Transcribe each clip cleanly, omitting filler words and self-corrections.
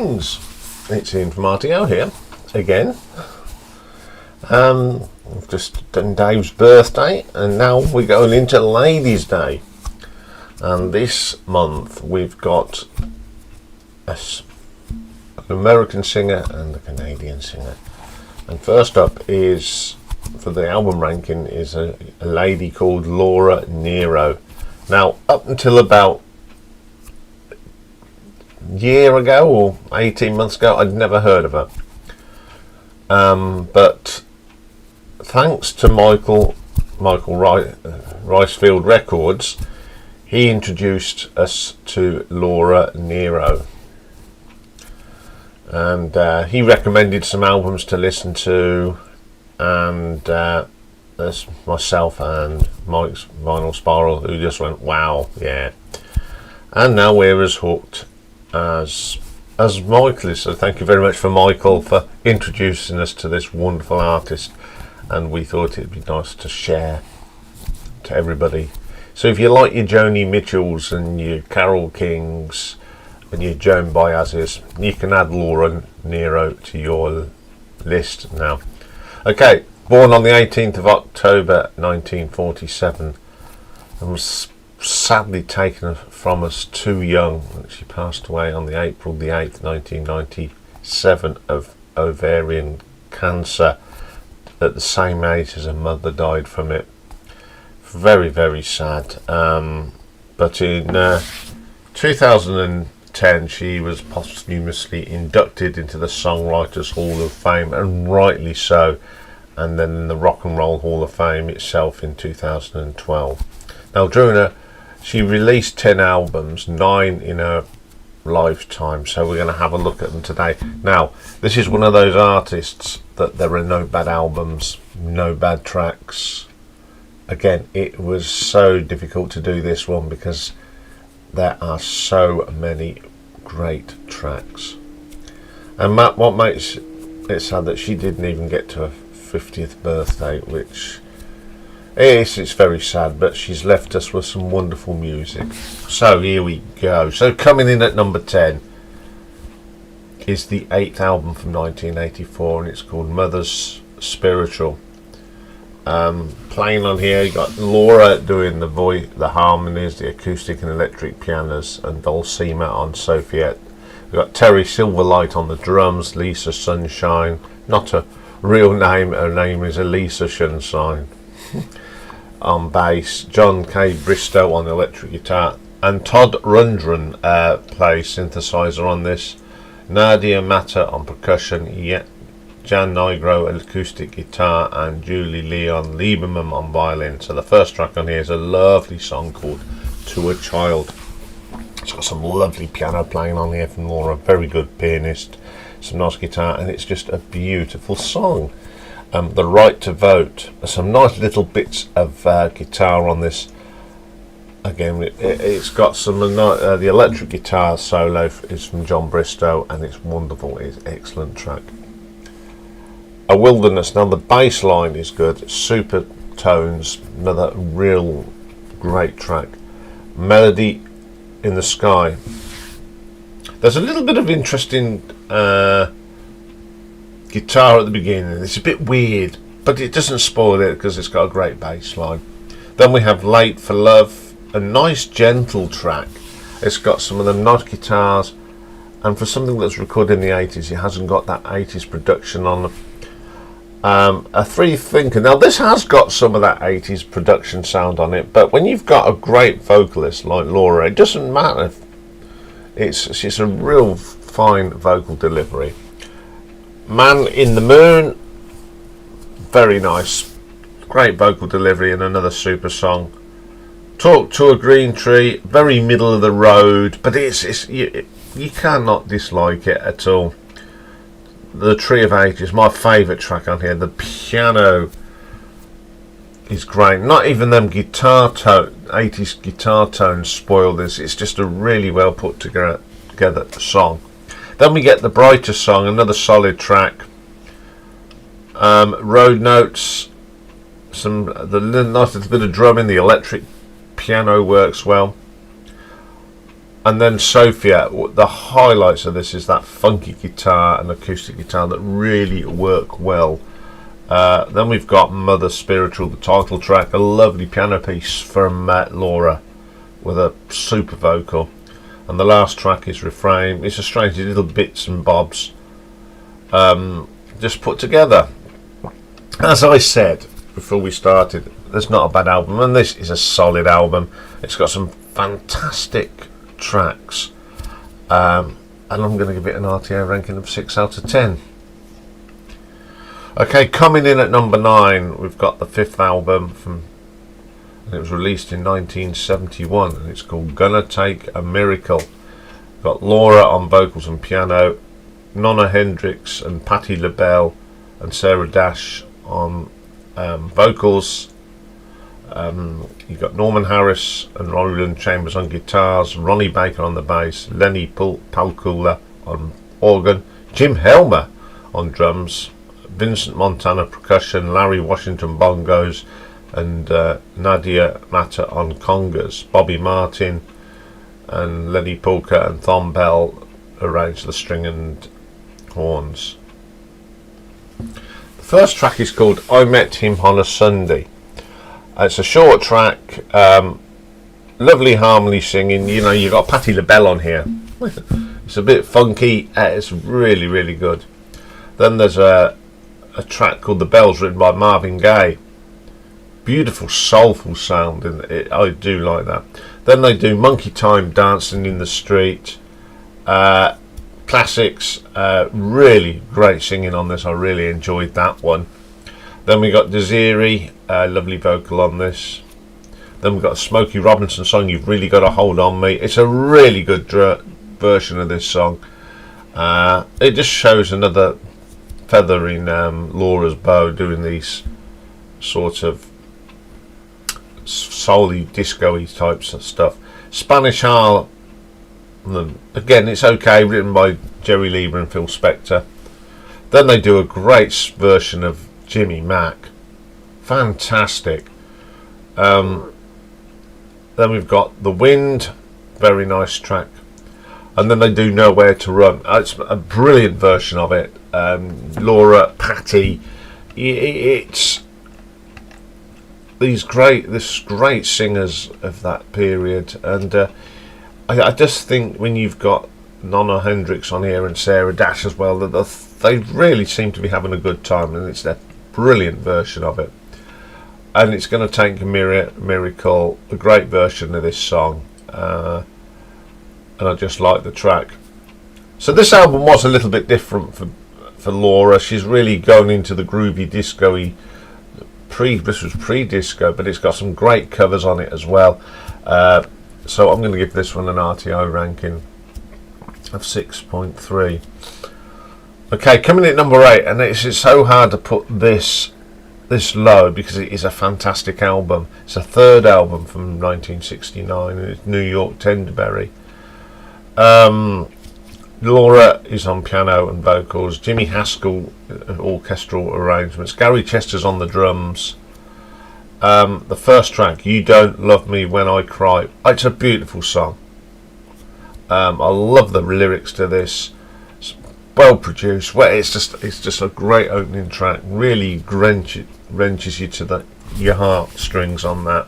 Greetings, it's Iain from RTO here again. We've just done Dave's birthday and now we're going into Ladies' Day, and this month we've got an American singer and a Canadian singer. And first up is, for the album ranking, is a lady called Laura Nyro. Now, up until about year ago or 18 months ago, I'd never heard of her, but thanks to Michael Ricefield Records, he introduced us to Laura Nyro, and he recommended some albums to listen to, and there's myself and Mike's Vinyl Spiral who just went wow, yeah, and now we're as hooked as Michael is. So thank you very much for Michael for introducing us to this wonderful artist, and we thought it'd be nice to share to everybody. So if you like your Joni Mitchells and your Carole Kings and your Joan Baez's, you can add Laura Nyro to your list now. Okay, born on the 18th of October 1947 and was sadly taken from us too young. She passed away on the April the 8th 1997 of ovarian cancer at the same age as her mother died from it. Very, very sad. But in 2010 she was posthumously inducted into the Songwriters Hall of Fame, and rightly so, and then in the Rock and Roll Hall of Fame itself in 2012. Now, during her, she released 10 albums, 9 in her lifetime, so we're going to have a look at them today. Now, this is one of those artists that there are no bad albums, no bad tracks. Again, it was so difficult to do this one because there are so many great tracks. And what makes it sad that she didn't even get to her 50th birthday, which it's very sad, but she's left us with some wonderful music. So here we go. So coming in at number 10 is the 8th album from 1984, and it's called Mother's Spiritual. Playing on here, you got Laura doing the voice, the harmonies, the acoustic and electric pianos, and Dulcima on Sofiette. We've got Terry Silverlight on the drums, Lisa Sunshine, not her real name, her name is Elisa Sunshine, on bass, John K. Bristow on the electric guitar, and Todd Rundgren plays synthesizer on this, Nadia Mata on percussion, Jan Nigro acoustic guitar, and Julie Leon Lieberman on violin. So the first track on here is a lovely song called To a Child. It's got some lovely piano playing on here from Laura, very good pianist, some nice guitar, and it's just a beautiful song. The Right to Vote, some nice little bits of guitar on this. Again, it's got some the electric guitar solo is from John Bristow, and it's wonderful. It's an excellent track. A Wilderness, now the bass line is good, super tones, another real great track. Melody in the Sky. There's a little bit of interesting guitar at the beginning. It's a bit weird, but it doesn't spoil it because it's got a great bass line. Then we have Late for Love, a nice gentle track. It's got some of the nice guitars, and for something that's recorded in the 80s, it hasn't got that 80s production on them. A Free Thinker. Now this has got some of that 80s production sound on it, but when you've got a great vocalist like Laura, it doesn't matter. It's a real fine vocal delivery. Man in the Moon, very nice, great vocal delivery, and another super song. Talk to a Green Tree, very middle of the road, but you cannot dislike it at all. The Tree of Ages, my favourite track on here. The piano is great. Not even them 80s guitar tones spoil this. It's just a really well put together song. Then we get The Brighter Song, another solid track. Road Notes, the nice little bit of drumming, the electric piano works well. And then Sophia, the highlights of this is that funky guitar and acoustic guitar that really work well. Then we've got Mother Spiritual, the title track, a lovely piano piece from Laura with a super vocal. And the last track is Refrain. It's a strange little bits and bobs just put together. As I said before we started, there's not a bad album, and this is a solid album. It's got some fantastic tracks, and I'm going to give it an RTO ranking of 6 out of 10. Okay, coming in at number 9, we've got the 5th album from, and it was released in 1971, and it's called Gonna Take a Miracle. We've got Laura on vocals and piano, Nona Hendrix and Patti LaBelle and Sarah Dash on vocals. You've got Norman Harris and Roland Chambers on guitars, Ronnie Baker on the bass, Lenny Palkula on organ, Jim Helmer on drums, Vincent Montana percussion, Larry Washington bongos, and Nadia Mata on congas. Bobby Martin and Lenny Polka and Thom Bell arranged the string and horns. The first track is called I Met Him on a Sunday. It's a short track, lovely harmony singing. You know, you've got Patti LaBelle on here. It's a bit funky, it's really, really good. Then there's a track called The Bells, written by Marvin Gaye. Beautiful, soulful sound in it. I do like that. Then they do Monkey Time, Dancing in the Street. Classics, really great singing on this. I really enjoyed that one. Then we got Desiree, lovely vocal on this. Then we've got a Smokey Robinson song, You've Really Got a Hold on Me. It's a really good version of this song. It just shows another feather in Laura's bow, doing these sort of soul-y, disco-y types of stuff. Spanish Harlem, again, it's okay, written by Jerry Lieber and Phil Spector. Then they do a great version of Jimmy Mack, fantastic. Then we've got The Wind, very nice track. And then they do Nowhere to Run. It's a brilliant version of it. Laura, Patti, it's this great singers of that period. And I just think when you've got Nona Hendrix on here and Sarah Dash as well, that they really seem to be having a good time, and it's a brilliant version of it. And It's Gonna Take a Miracle, a great version of this song, and I just like the track. So this album was a little bit different for Laura. She's really going into the groovy disco-y. This was pre-disco, but it's got some great covers on it as well. So I'm going to give this one an RTO ranking of 6.3. Okay, coming in at number 8, and it's so hard to put this low because it is a fantastic album. It's a 3rd album from 1969, and it's New York Tendaberry. Laura is on piano and vocals, Jimmy Haskell orchestral arrangements, Gary Chester's on the drums. The first track, You Don't Love Me When I Cry, it's a beautiful song. I love the lyrics to this. It's well produced. It's just a great opening track. Really wrenches you to your heartstrings on that.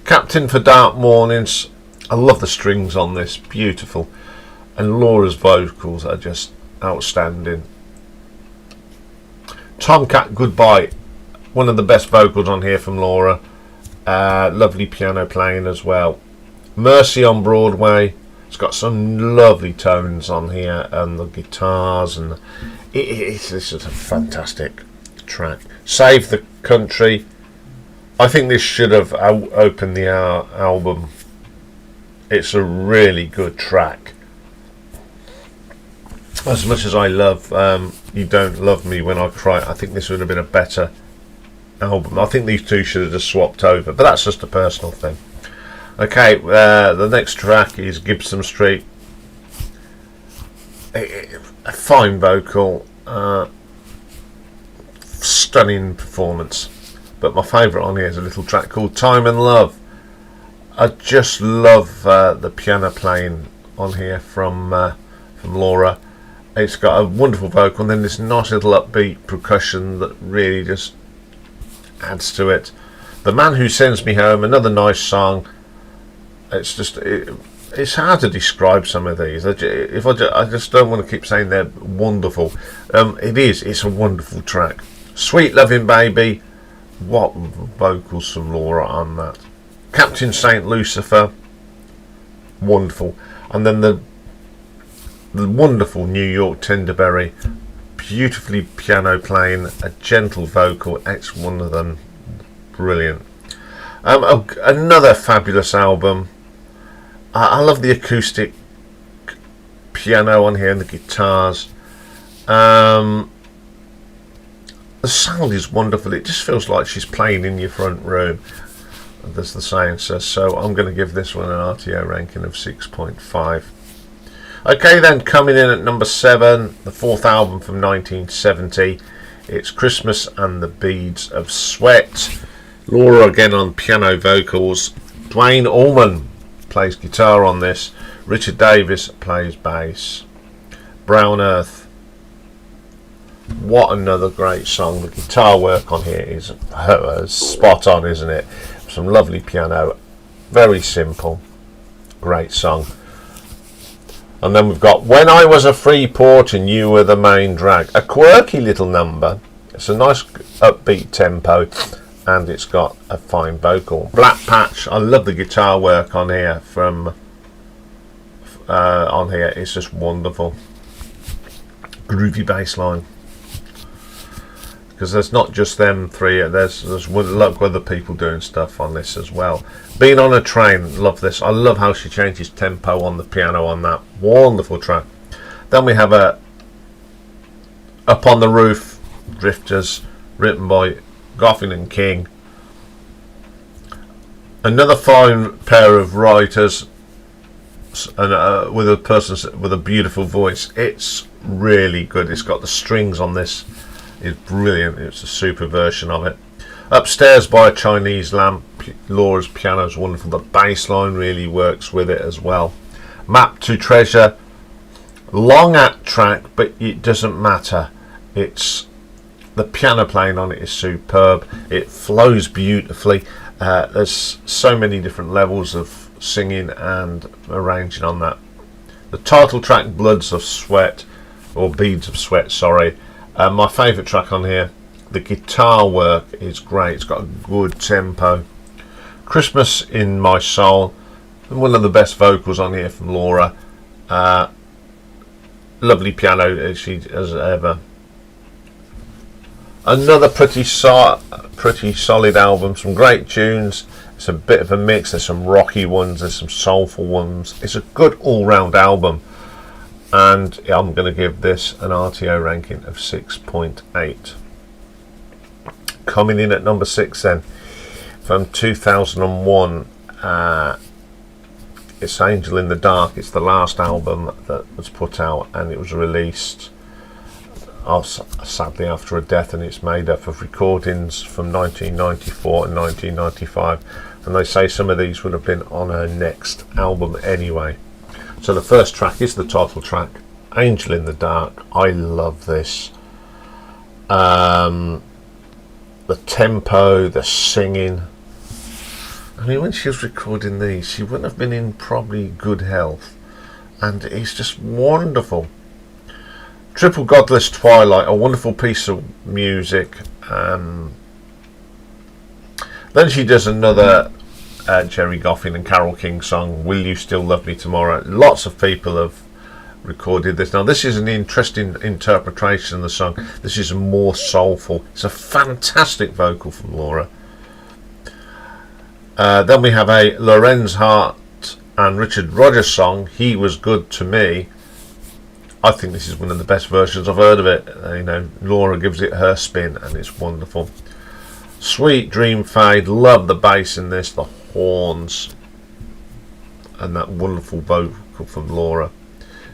Captain for Dark Mornings, I love the strings on this, beautiful. And Laura's vocals are just outstanding. Tomcat Goodbye, one of the best vocals on here from Laura. Lovely piano playing as well. Mercy on Broadway, it's got some lovely tones on here, and the guitars, and this is a fantastic track. Save the Country, I think this should have opened the album. It's a really good track. As much as I love You Don't Love Me When I Cry, I think this would have been a better album. I think these two should have just swapped over, but that's just a personal thing. Okay, the next track is Gibson Street. A fine vocal, stunning performance, but my favourite on here is a little track called Time and Love. I just love the piano playing on here from Laura. It's got a wonderful vocal and then this nice little upbeat percussion that really just adds to it. The Man Who Sends Me Home, another nice song. It's just it's hard to describe some of these. I just don't want to keep saying they're wonderful. It's a wonderful track. Sweet Loving Baby, what vocals from Laura on that. Captain Saint Lucifer, wonderful. And then the wonderful New York Tendaberry, beautifully piano playing, a gentle vocal. It's one of them, brilliant. Another fabulous album. I love the acoustic piano on here and the guitars. The sound is wonderful. It just feels like she's playing in your front room, as the saying says. So I'm going to give this one an RTO ranking of 6.5. Okay, then, coming in at number 7, the fourth album from 1970. It's Christmas and the Beads of Sweat. Laura again on piano vocals. Dwayne Allman plays guitar on this. Richard Davis plays bass. Brown Earth. What another great song. The guitar work on here is spot on, isn't it? Some lovely piano. Very simple. Great song. And then we've got When I Was a Freeport and You Were the Main Drag. A quirky little number. It's a nice upbeat tempo and it's got a fine vocal. Black Patch. I love the guitar work on here on here. It's just wonderful. Groovy bass line. Because there's not just them three, there's a lot of other people doing stuff on this as well. Being on a Train, love this. I love how she changes tempo on the piano on that. Wonderful track. Then we have a Up on the Roof, Drifters, written by Goffin and King. Another fine pair of writers, and with a beautiful voice. It's really good. It's got the strings on this. It's brilliant. It's a super version of it. Upstairs by a Chinese Lamp. Laura's piano is wonderful. The bass line really works with it as well. Map to Treasure. Long at track, but it doesn't matter. It's the piano playing on it is superb. It flows beautifully. There's so many different levels of singing and arranging on that. The title track, Bloods of Sweat, or Beads of Sweat, sorry. My favourite track on here. The guitar work is great. It's got a good tempo. Christmas in My Soul. One of the best vocals on here from Laura. Lovely piano as ever. Another pretty solid album. Some great tunes. It's a bit of a mix. There's some rocky ones. There's some soulful ones. It's a good all-round album. And I'm going to give this an RTO ranking of 6.8. Coming in at number 6 then, from 2001, it's Angel in the Dark. It's the last album that was put out, and it was released sadly after a death, and it's made up of recordings from 1994 and 1995, and they say some of these would have been on her next album anyway. So the first track is the title track, Angel in the Dark. I love this. The tempo, the singing. I mean, when she was recording these, she wouldn't have been in probably good health. And it's just wonderful. Triple Godless Twilight, a wonderful piece of music. Then she does another Jerry Goffin and Carole King song, Will You Still Love Me Tomorrow. Lots of people have recorded this. Now this is an interesting interpretation of the song. This is more soulful. It's a fantastic vocal from Laura. Then we have a Lorenz Hart and Richard Rodgers song, He Was Good to Me. I think this is one of the best versions I've heard of it. You know, Laura gives it her spin and it's wonderful. Sweet Dream Fade, love the bass in this, the horns, and that wonderful vocal from Laura.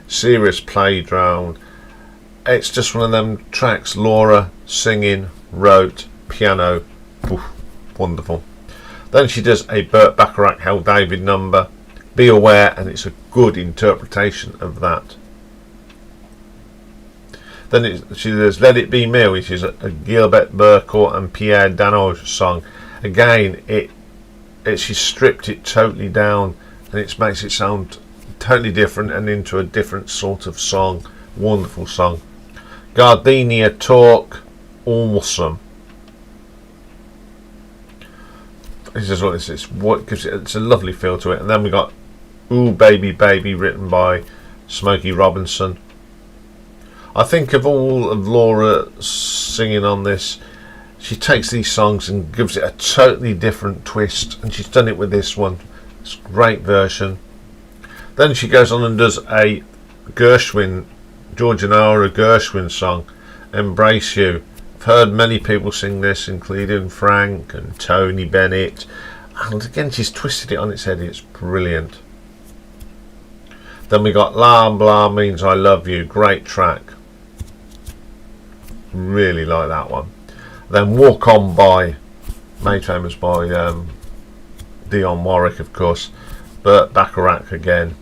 Serious Playground. It's just one of them tracks Laura singing, wrote, piano. Oof, wonderful. Then she does a Burt Bacharach Hal David number, Be Aware, and it's a good interpretation of that. Then there's Let It Be Me, which is a Gilbert Burcourt and Pierre Danoche song. Again, she's stripped it totally down, and it makes it sound totally different and into a different sort of song. Wonderful song. Gardenia Talk, awesome. This is what this is. What gives it's a lovely feel to it. And then we got Ooh Baby Baby, written by Smokey Robinson. I think of all of Laura singing on this, she takes these songs and gives it a totally different twist, and she's done it with this one. It's a great version. Then she goes on and does a Gershwin, George and Nora Gershwin song, Embrace You. I've heard many people sing this, including Frank and Tony Bennett, and again she's twisted it on its head. It's brilliant. Then we got La Blah Means I Love You, great track, really like that one. Then Walk On By, made famous by Dionne Warwick, of course, but Bacharach again,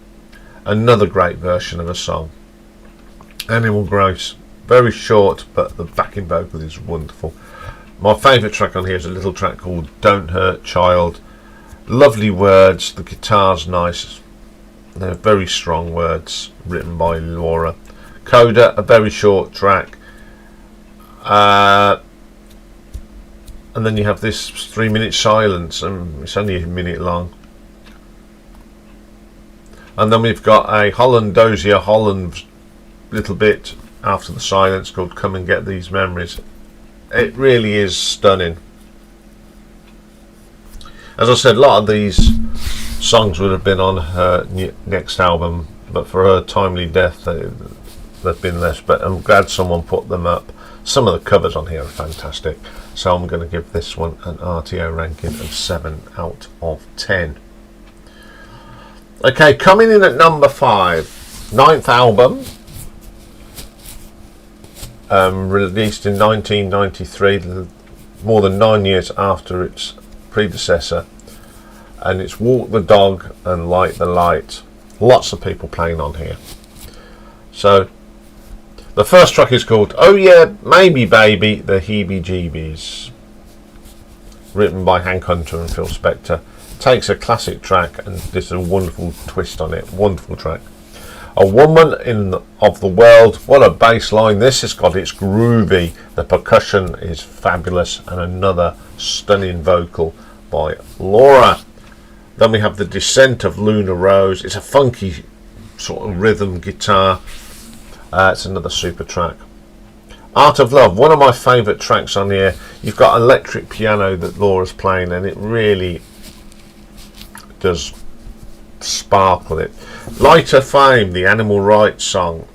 another great version of a song. Animal Gross, very short, but the backing vocal is wonderful. My favourite track on here is a little track called Don't Hurt Child. Lovely words, the guitar's nice, they're very strong words, written by Laura. Coda, a very short track. And then you have this 3-minute silence, and it's only a minute long. And then we've got a Holland Dozier Holland little bit after the silence called Come and Get These Memories. It really is stunning. As I said, a lot of these songs would have been on her next album, but for her timely death they've been less, but I'm glad someone put them up. Some of the covers on here are fantastic, so I'm going to give this one an RTO ranking of 7 out of 10. Okay, coming in at number 5, 9th album, released in 1993, more than 9 years after its predecessor, and it's Walk the Dog and Light the Light. Lots of people playing on here. So the first track is called Oh Yeah Maybe Baby, the Heebie-Jeebies, written by Hank Hunter and Phil Spector. Takes a classic track and there's a wonderful twist on it. Wonderful track. A Woman of the World, what a bass line. This has got, it's groovy, the percussion is fabulous, and another stunning vocal by Laura. Then we have The Descent of Luna Rose. It's a funky sort of rhythm guitar. It's another super track. Art of Love, one of my favourite tracks on here. You've got electric piano that Laura's playing, and it really does sparkle it. Light of Fame, the Animal Rights song.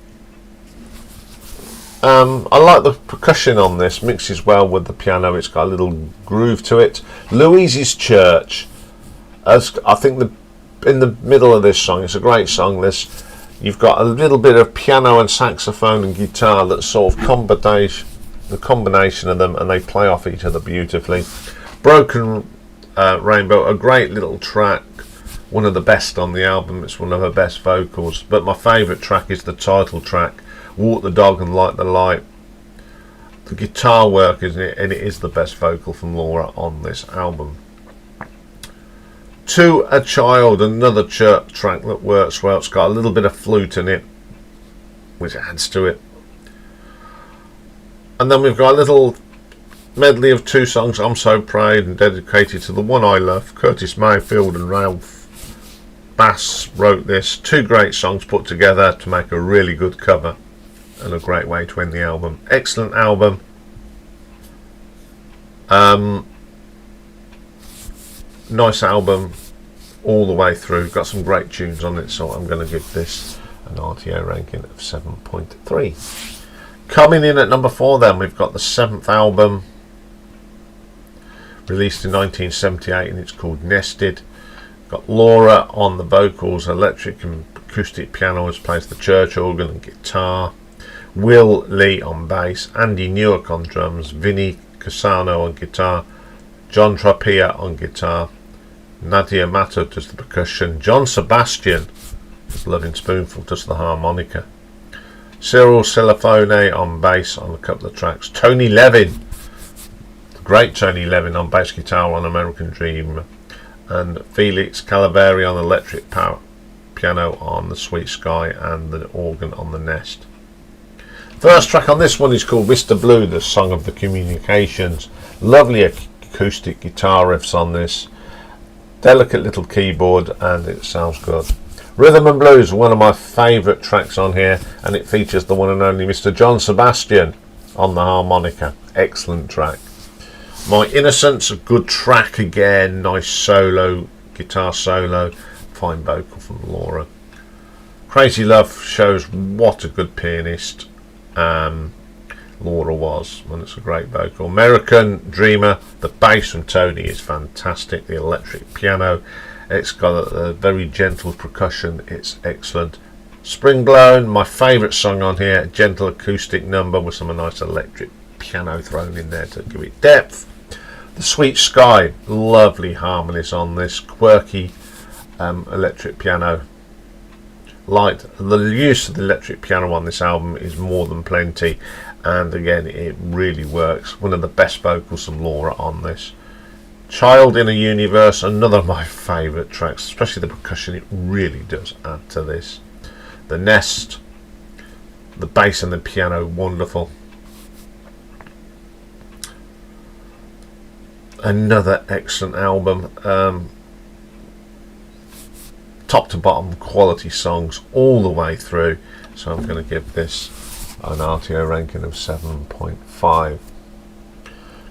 I like the percussion on this, mixes well with the piano. It's got a little groove to it. Louise's Church, as I think in the middle of this song, it's a great song. This, you've got a little bit of piano and saxophone and guitar that sort of the combination of them, and they play off each other beautifully. Broken Rainbow, a great little track, one of the best on the album. It's one of her best vocals, but my favourite track is the title track, Walk the Dog and Light the Light. The guitar work, isn't it? And it is the best vocal from Laura on this album. To a Child, another church track that works well. It's got a little bit of flute in it, which adds to it. And then we've got a little medley of 2 songs, I'm So Proud and Dedicated to the One I Love. Curtis Mayfield and Ralph Bass wrote this. 2 great songs put together to make a really good cover, and a great way to end the album. Excellent album. Nice album all the way through. Got some great tunes on it, so I'm going to give this an RTO ranking of 7.3. Coming in at number 4 then, we've got the 7th album, released in 1978, and it's called Nested. Got Laura on the vocals, electric and acoustic piano, plays the church organ and guitar. Will Lee on bass, Andy Newark on drums, Vinnie Cassano on guitar, John Trapia on guitar, Nadia Mato does the percussion. John Sebastian, Loving Spoonful, does the harmonica. Cyril Silafone on bass on a couple of tracks. Tony Levin, the great Tony Levin, on bass guitar on American Dream. And Felix Calavery on electric piano on The Sweet Sky, and the organ on The Nest. First track on this one is called Mr. Blue, the Song of the Communications. Lovely acoustic guitar riffs on this. Delicate little keyboard, and it sounds good. Rhythm and Blues, one of my favourite tracks on here, and it features the one and only Mr. John Sebastian on the harmonica. Excellent track. My Innocence, a good track again. Nice solo, guitar solo. Fine vocal from Laura. Crazy Love shows what a good pianist Laura was, and it's a great vocal. American Dreamer, the bass from Tony is fantastic. The electric piano, it's got a very gentle percussion, it's excellent. Spring Blown, my favourite song on here, gentle acoustic number with some nice electric piano thrown in there to give it depth. The Sweet Sky, lovely harmonies on this, quirky electric piano. Light, the use of the electric piano on this album is more than plenty, and again it really works. One of the best vocals from Laura on this. Child in a Universe, another of my favourite tracks, especially the percussion, it really does add to this. The Nest, the bass and the piano, wonderful. Another excellent album. Top to bottom quality songs all the way through, so I'm going to give this an RTO ranking of 7.5.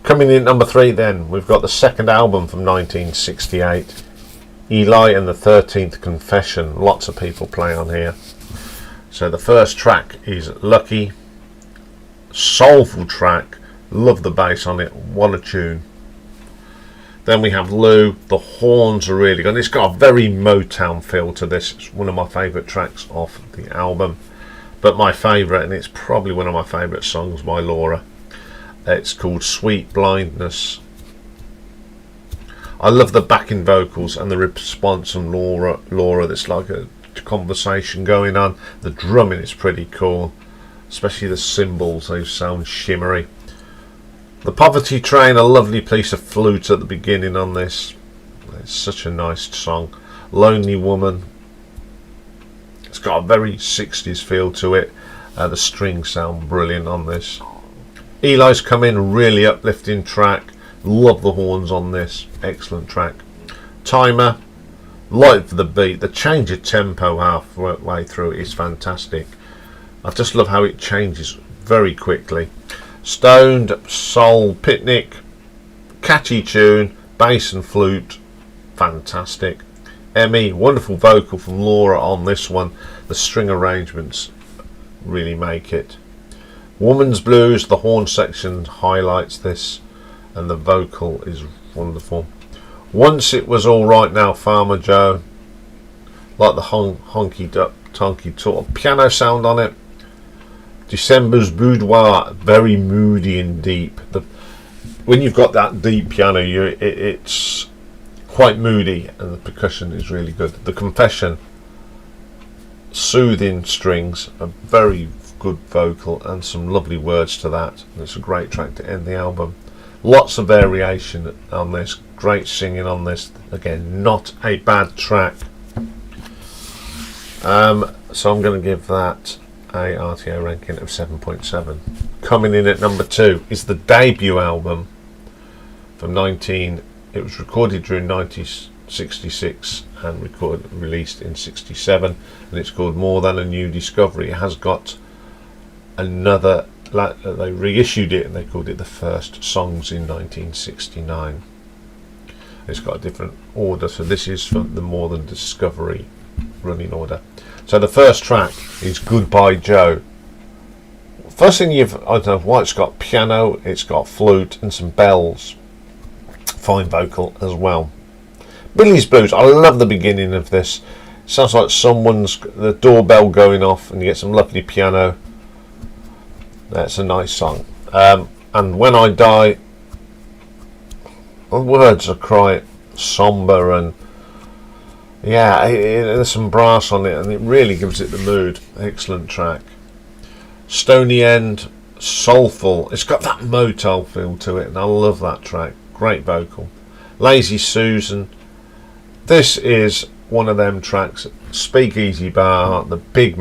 Coming in at number 3 then, we've got the second album from 1968, Eli and the 13th Confession. Lots of people play on here. So the first track is Lucky, soulful track, love the bass on it, what a tune. Then we have Lou, the horns are really good. It's got a very Motown feel to this. It's one of my favourite tracks off the album. But my favourite, and it's probably one of my favourite songs by Laura, it's called Sweet Blindness. I love the backing vocals and the response from Laura, that's like a conversation going on. The drumming is pretty cool, especially the cymbals, they sound shimmery. The Poverty Train, a lovely piece of flute at the beginning on this. It's such a nice song. Lonely Woman, it's got a very 60s feel to it. The strings sound brilliant on this. Eli's come in, really uplifting track. Love the horns on this, excellent track. Timer, light for the beat. The change of tempo halfway through is fantastic. I just love how it changes very quickly. Stoned Soul Picnic, catchy tune, bass and flute, fantastic. Emmy, wonderful vocal from Laura on this one. The string arrangements really make it. Woman's Blues, the horn section highlights this, and the vocal is wonderful. Once It Was Alright Now Farmer Joe, like the honky tonky talk, piano sound on it. December's Boudoir, very moody and deep. When you've got that deep piano, it's quite moody, and the percussion is really good. The Confession, soothing strings, a very good vocal, and some lovely words to that. And it's a great track to end the album. Lots of variation on this, great singing on this. Again, not a bad track. So I'm going to give that a RTO ranking of 7.7. Coming in at number 2 is the debut album from it was recorded during 1966 and released in 67, and it's called More Than a New Discovery. It has got another, they reissued it and they called it The First Songs in 1969. It's got a different order, so this is for the More Than Discovery running order. So the first track is Goodbye Joe. First thing I don't know why, it's got piano, it's got flute and some bells. Fine vocal as well. Billy's Blues, I love the beginning of this. Sounds like the doorbell going off, and you get some lovely piano. That's a nice song. And When I Die, the words are somber, and yeah, there's some brass on it, and it really gives it the mood. Excellent track. Stony End, soulful. It's got that Motel feel to it, and I love that track. Great vocal. Lazy Susan. This is one of them tracks. Speakeasy bar, the big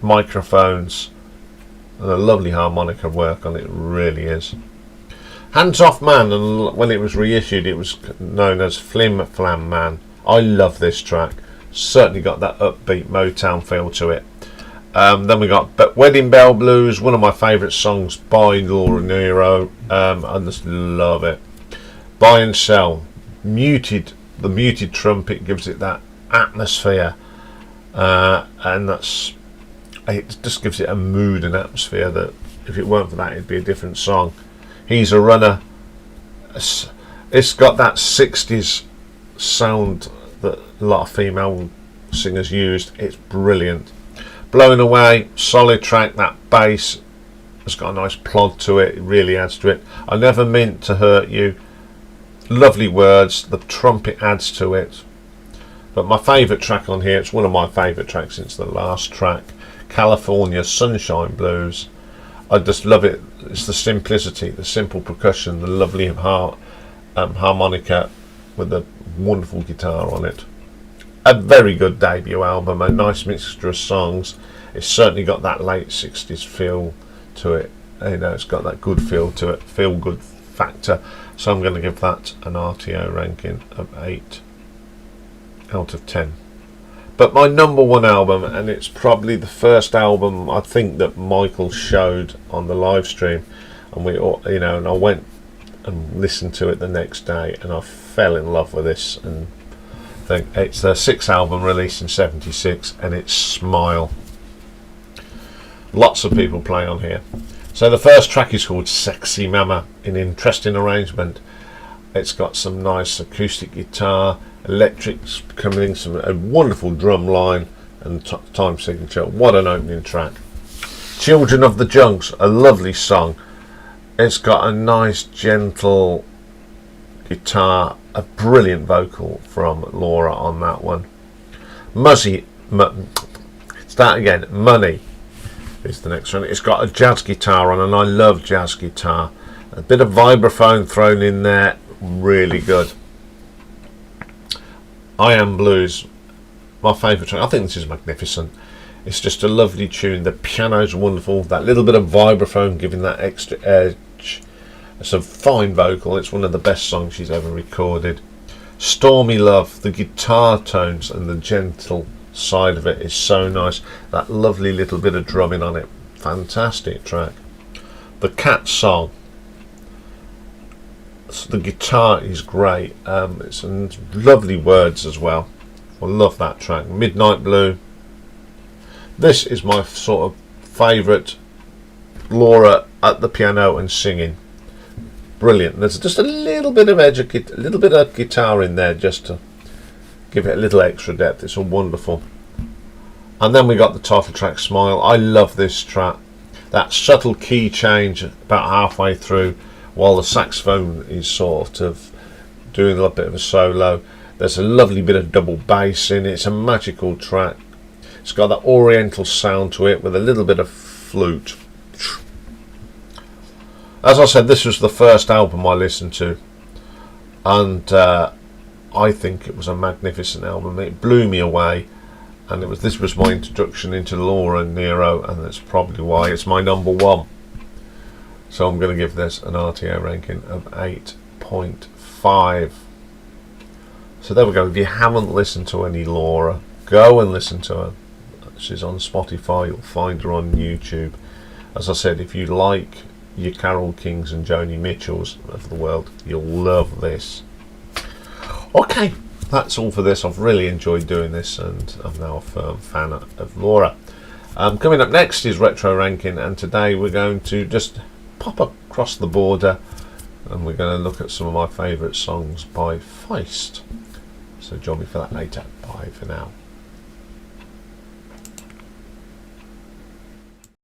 microphones, and a lovely harmonica work on it. Really is. Hands Off Man, and when it was reissued, it was known as Flim Flam Man. I love this track. Certainly got that upbeat Motown feel to it. Then we got Wedding Bell Blues, one of my favourite songs by Laura Nyro. I just love it. Buy and Sell, the muted trumpet gives it that atmosphere, and it just gives it a mood and atmosphere that if it weren't for that, it'd be a different song. He's a Runner. It's got that 60s sound that a lot of female singers used. It's brilliant. Blown Away, solid track. That bass has got a nice plod to it. It really adds to it. I Never Meant to Hurt You. Lovely words. The trumpet adds to it. But my favourite track on here, it's one of my favourite tracks since the last track, California Sunshine Blues. I just love it. It's the simplicity, the simple percussion, the lovely harmonica with a wonderful guitar on it. A very good debut album, a nice mixture of songs. It's certainly got that late 60s feel to it. It's got that good feel to it, feel good factor. So I'm going to give that an RTO ranking of 8 out of 10. But my number one album, and it's probably the first album I think that Michael showed on the live stream, and and I went and listened to it the next day, and I fell in love with this. And I think it's their 6th album released in '76, and it's Smile. Lots of people play on here. So the first track is called Sexy Mama, in interesting arrangement. It's got some nice acoustic guitar, electrics coming in, a wonderful drum line, and time signature. What an opening track. Children of the Junks, a lovely song. It's got a nice money guitar, a brilliant vocal from Laura on that one. Money is the next one. It's got a jazz guitar on, and I love jazz guitar. A bit of vibraphone thrown in there, really good. I Am Blues, my favourite track. I think this is magnificent. It's just a lovely tune. The piano's wonderful. That little bit of vibraphone giving that extra edge. It's a fine vocal. It's one of the best songs she's ever recorded. Stormy Love, the guitar tones and the gentle side of it is so nice. That lovely little bit of drumming on it. Fantastic track. The Cat Song. The guitar is great. It's lovely words as well. I love that track. Midnight Blue. This is my sort of favourite Laura at the piano and singing. Brilliant. There's just a little bit of a little bit of guitar in there just to give it a little extra depth. It's all wonderful. And then we got the title track, Smile. I love this track. That subtle key change about halfway through, while the saxophone is sort of doing a bit of a solo. There's a lovely bit of double bass in it. It's a magical track. It's got that oriental sound to it with a little bit of flute. As I said, this was the first album I listened to, and I think it was a magnificent album. It blew me away, and this was my introduction into Laura Nyro, and that's probably why it's my number one. So I'm going to give this an RTO ranking of 8.5. So there we go. If you haven't listened to any Laura, go and listen to her. She's on Spotify. You'll find her on YouTube. As I said, if you like your Carole Kings and Joni Mitchells of the world, you'll love this. Okay, that's all for this. I've really enjoyed doing this, and I'm now a firm fan of Laura. Coming up next is Retro Ranking, and today we're going to just pop across the border, and we're going to look at some of my favourite songs by Feist. So join me for that later. Bye for now.